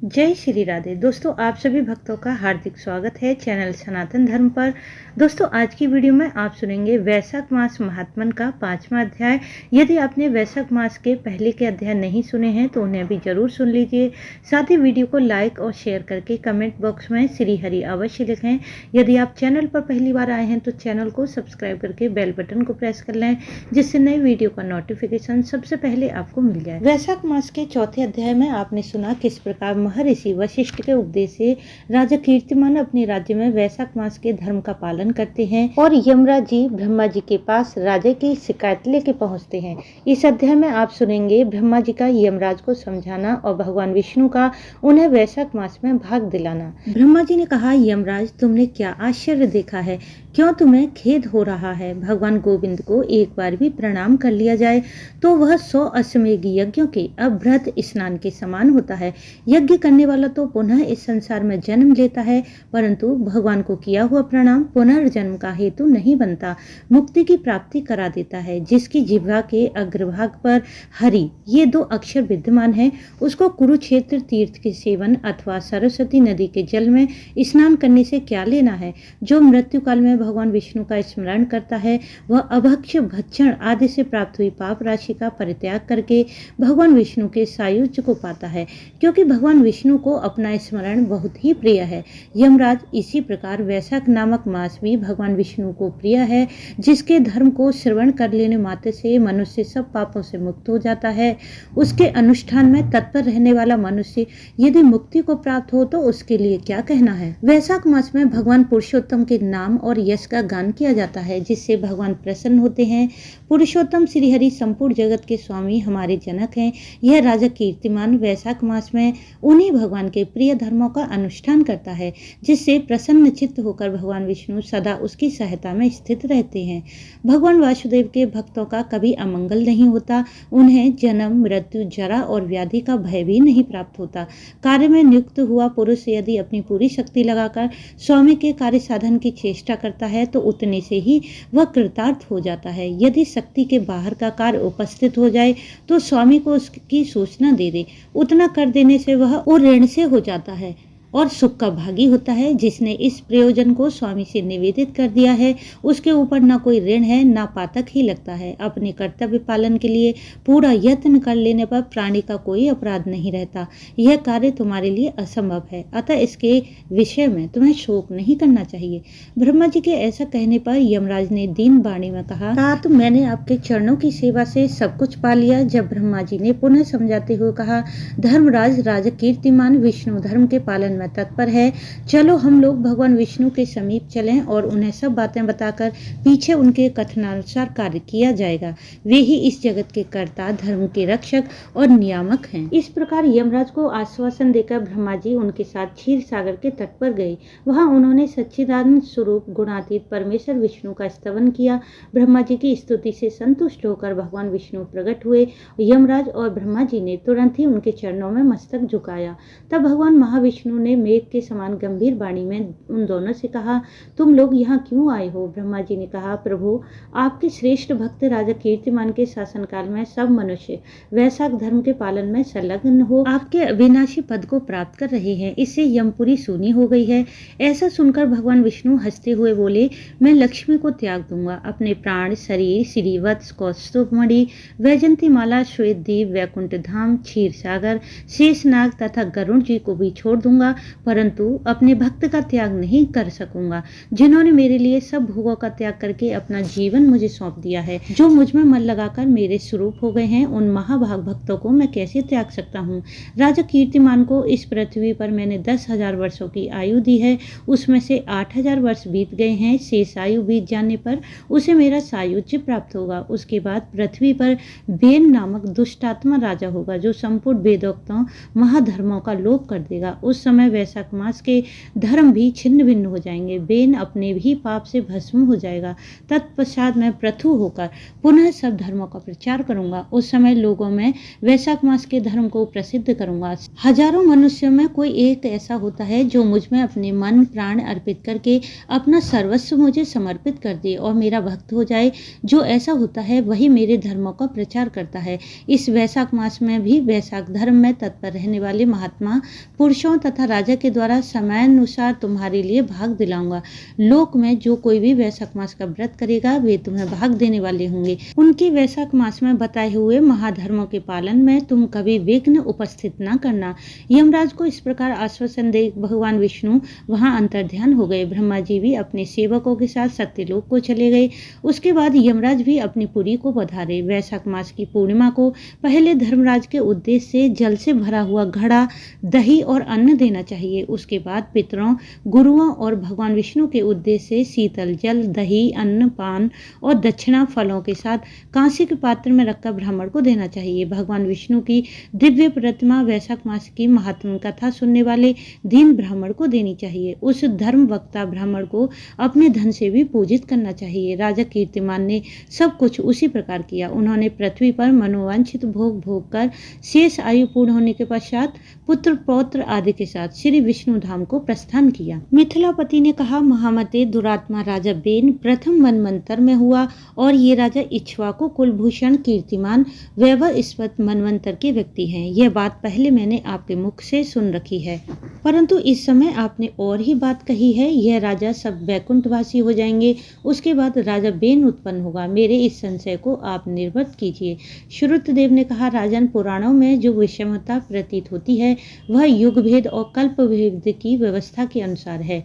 जय श्री राधे। दोस्तों, आप सभी भक्तों का हार्दिक स्वागत है चैनल सनातन धर्म पर। दोस्तों, आज की वीडियो में आप सुनेंगे वैशाख मास महात्मन का 5वां अध्याय। यदि आपने वैशाख मास के पहले के अध्याय नहीं सुने हैं तो उन्हें भी जरूर सुन लीजिए। साथ ही वीडियो को लाइक और शेयर करके कमेंट बॉक्स में श्री हरि अवश्य लिखें। यदि आप चैनल पर पहली बार आए हैं तो चैनल को सब्सक्राइब करके बेल बटन को प्रेस कर लें, जिससे नई वीडियो का नोटिफिकेशन सबसे पहले आपको मिल जाए। वैशाख मास के चौथे अध्याय में आपने सुना किस प्रकार महर्षि वशिष्ठ के उपदेश से राजा कीर्तिमान अपने राज्य में वैशाख मास के धर्म का पालन करते हैं और यमराज जी ब्रह्मा जी के पास राजा की शिकायत लेके पहुंचते हैं। इस अध्याय में आप सुनेंगे ब्रह्मा जी का यमराज को समझाना और भगवान विष्णु का उन्हें वैशाख मास में भाग दिलाना। ब्रह्मा जी ने कहा, यमराज तुमने क्या आश्चर्य देखा है, क्यों तुम्हें खेद हो रहा है? भगवान गोविंद को एक बार भी प्रणाम कर लिया जाए तो वह 100 अश्वमेध यज्ञों के अभ्रत स्नान के समान होता है। यज्ञ करने वाला तो पुनः इस संसार में जन्म लेता है, परंतु भगवान को किया हुआ प्रणाम पुनर्जन्म का हेतु नहीं बनता, मुक्ति की प्राप्ति करा देता है। जिसकी जिह्वा के अग्रभाग पर हरि ये 2 अक्षर विद्यमान है, उसको कुरुक्षेत्र तीर्थ के सेवन अथवा सरस्वती नदी के जल में स्नान करने से क्या लेना है? जो मृत्यु काल में भगवान विष्णु का स्मरण करता है वह अभक्ष्य भक्षण आदि से प्राप्त हुई पाप राशि का परित्याग करके भगवान विष्णु के सायुज्य को पाता है, क्योंकि भगवान विष्णु को अपना स्मरण बहुत ही प्रिय है। यमराज, इसी प्रकार वैशाख नामक मास भी भगवान विष्णु को प्रिय है, जिसके धर्म को श्रवण कर लेने मात्र से मनुष्य सब पापों से मुक्त हो जाता है। उसके अनुष्ठान में तत्पर रहने वाला मनुष्य यदि मुक्ति को प्राप्त हो तो उसके लिए क्या कहना है। वैशाख मास में भगवान पुरुषोत्तम के नाम और यश का गान किया जाता है, जिससे भगवान प्रसन्न होते हैं। पुरुषोत्तम श्री हरि संपूर्ण जगत के स्वामी हमारे जनक हैं। यह राजा कीर्तिमान वैशाख मास में उन्हीं भगवान के प्रिय धर्मों का अनुष्ठान करता है, जिससे प्रसन्न चित्त होकर भगवान विष्णु सदा उसकी सहायता में स्थित रहते हैं। भगवान वासुदेव के भक्तों का कभी अमंगल नहीं होता, उन्हें जन्म मृत्यु जरा और व्याधि का भय भी नहीं प्राप्त होता। कार्य में नियुक्त हुआ पुरुष यदि अपनी पूरी शक्ति लगाकर स्वामी के कार्य साधन की चेष्टा करता है तो उतने से ही वह कृतार्थ हो जाता है। यदि शक्ति के बाहर का कार्य उपस्थित हो जाए तो स्वामी को उसकी सूचना दे दे, उतना कर देने से वह ऋण से हो जाता है और सुख का भागी होता है। जिसने इस प्रयोजन को स्वामी से निवेदित कर दिया है उसके ऊपर न कोई ऋण है न पातक ही लगता है। अपने कर्तव्य पालन के लिए पूरा यत्न कर लेने पर प्राणी का कोई अपराध नहीं रहता। यह कार्य तुम्हारे लिए असंभव है, अतः इसके विषय में तुम्हें शोक नहीं करना चाहिए। ब्रह्मा जी के ऐसा कहने पर यमराज ने दीन वाणी में कहा, तात मैंने आपके चरणों की सेवा से सब कुछ पा लिया। जब ब्रह्मा जी ने पुनः समझाते हुए कहा, धर्मराज राजा कीर्तिमान विष्णु धर्म के पालन तत्पर है, चलो हम लोग भगवान विष्णु के समीप चलें और उन्हें सब बातें बताकर पीछे उनके कथनानुसार कार्य किया जाएगा। वे ही इस जगत के कर्ता, धर्म के रक्षक और नियामक हैं। इस प्रकार यमराज को आश्वासन देकर ब्रह्मा जी उनके साथ क्षीर सागर के तट पर गए। वहां उन्होंने सच्चिदानंद स्वरूप गुणातीत परमेश्वर विष्णु का स्तवन किया। ब्रह्मा जी की स्तुति से संतुष्ट होकर भगवान विष्णु प्रकट हुए। यमराज और ब्रह्मा जी ने तुरंत ही उनके चरणों में मस्तक झुकाया। तब भगवान महाविष्णु ने मेघ के समान गंभीर वाणी में उन दोनों से कहा, तुम लोग यहाँ क्यों आए हो? ब्रह्मा जी ने कहा, प्रभु आपके श्रेष्ठ भक्त राजा कीर्तिमान के शासनकाल में सब मनुष्य वैशाख धर्म के पालन में संलग्न हो आपके अविनाशी पद को प्राप्त कर रहे हैं, इससे यमपुरी सूनी हो गई है। ऐसा सुनकर भगवान विष्णु हंसते हुए बोले, मैं लक्ष्मी को त्याग दूंगा, अपने प्राण शरीर श्रीवत्स कौस्तुभमणि वैजंती माला श्वेतदीप वैकुंठ धाम क्षीर सागर शेषनाग तथा गरुण जी को भी छोड़ दूंगा, परंतु अपने भक्त का त्याग नहीं कर सकूंगा, जिन्होंने मेरे लिए सब भोगों का त्याग करके अपना जीवन मुझे सौंप दिया है। जो मुझ में मन लगाकर मेरे स्वरूप हो गए हैं, उन महाभाग भक्तों को मैं कैसे त्याग सकता हूँ? राजा कीर्तिमान को इस पृथ्वी पर मैंने 10,000 वर्षों की आयु दी है, उसमें से 8,000 वर्ष बीत गए हैं। शेष आयु बीत जाने पर उसे मेरा सायुज्य प्राप्त होगा। उसके बाद पृथ्वी पर बेन नामक दुष्टात्मा राजा होगा, जो संपूर्ण वेदोक्तों महाधर्मों का लोप कर देगा। उस समय वैशाख मास के धर्म भी छिन्न भिन्न हो जाएंगे। बेन अपने भी पाप से भस्म हो जाएगा। तत्पश्चात मैं पृथु होकर पुनः सब धर्मों का प्रचार करूंगा। उस समय लोगों में वैशाख मास के धर्म को प्रसिद्ध करूंगा। हजारों मनुष्यों में कोई एक ऐसा होता है जो मुझ में अपने मन प्राण अर्पित करके अपना सर्वस्व मुझे समर्पित कर दे और मेरा भक्त हो जाए। जो ऐसा होता है वही मेरे धर्मों का प्रचार करता है। इस वैशाख मास में भी वैशाख धर्म में तत्पर रहने वाले महात्मा पुरुषों तथा राजा के द्वारा समयानुसार तुम्हारे लिए भाग दिलाऊंगा। लोक में जो कोई भी वैशाख मास का व्रत करेगा वे तुम्हें भाग देने वाले होंगे। उनके वैशाख मास में बताए हुए महाधर्मों के पालन में तुम कभी विघ्न उपस्थित न करना। यमराज को इस प्रकार आश्वासन दे भगवान विष्णु वहां अंतर्ध्यान हो गए। ब्रह्मा जी भी अपने सेवकों के साथ सत्यलोक को चले गए। उसके बाद यमराज भी अपनी पुरी को पधारे। वैशाख मास की पूर्णिमा को पहले धर्मराज के उद्देश्य से जल से भरा हुआ घड़ा, दही और अन्न देना चाहिए। उसके बाद पितरों, गुरुओं और भगवान विष्णु के उद्देश्य से शीतल जल, दही, अन्न, पान और दक्षिणा फलों के साथ कांसे के पात्र में रखकर ब्राह्मण को देना चाहिए। भगवान विष्णु की दिव्य प्रतिमा वैशाख मास की महात्म कथा सुनने वाले दीन ब्राह्मण को देनी चाहिए। उस धर्म वक्ता ब्राह्मण को अपने धन से भी पूजित करना चाहिए। राजा कीर्तिमान ने सब कुछ उसी प्रकार किया। उन्होंने पृथ्वी पर मनोवांछित भोग भोग कर शेष आयु पूर्ण होने के पश्चात पुत्र पौत्र आदि के साथ श्री विष्णु धाम को प्रस्थान किया। मिथिलापति ने कहा, महामते दुरात्मा राजा बेन प्रथम मनवंतर में हुआ और ये राजा इक्ष्वाकु कुलभूषण कीर्तिमान वैभव स्पत मनवंतर के व्यक्ति हैं। यह बात पहले मैंने आपके मुख से सुन रखी है, परंतु इस समय आपने और ही बात कही है। यह राजा सब वैकुंठवासी हो जाएंगे। उसके बाद राजा बेन उत्पन्न होगा। मेरे इस संशय को आप निर्वृत्त कीजिए। श्रुतदेव ने कहा, राजन, पुराणों में जो विषमता प्रतीत होती है वह युग भेद और कल्प भेद की व्यवस्था के अनुसार है।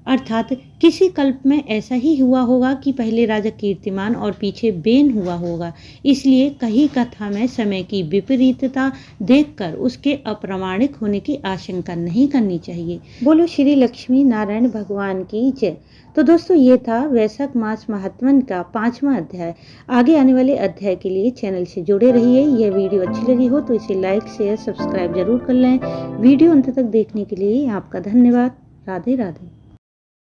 अर्थात किसी कल्प में ऐसा ही हुआ होगा कि पहले राजा कीर्तिमान और पीछे बेन हुआ होगा। इसलिए कहीं कथा में समय की विपरीतता देखकर उसके अप्रामाणिक होने की आशंका नहीं करनी चाहिए। बोलो श्री लक्ष्मी नारायण भगवान की जय। तो दोस्तों, ये था वैशाख मास महात्मन का 5वां अध्याय। आगे आने वाले अध्याय के लिए चैनल से जुड़े रहिए। यह वीडियो अच्छी लगी हो तो इसे लाइक, शेयर, सब्सक्राइब जरूर कर लें। वीडियो अंत तक देखने के लिए आपका धन्यवाद। राधे राधे।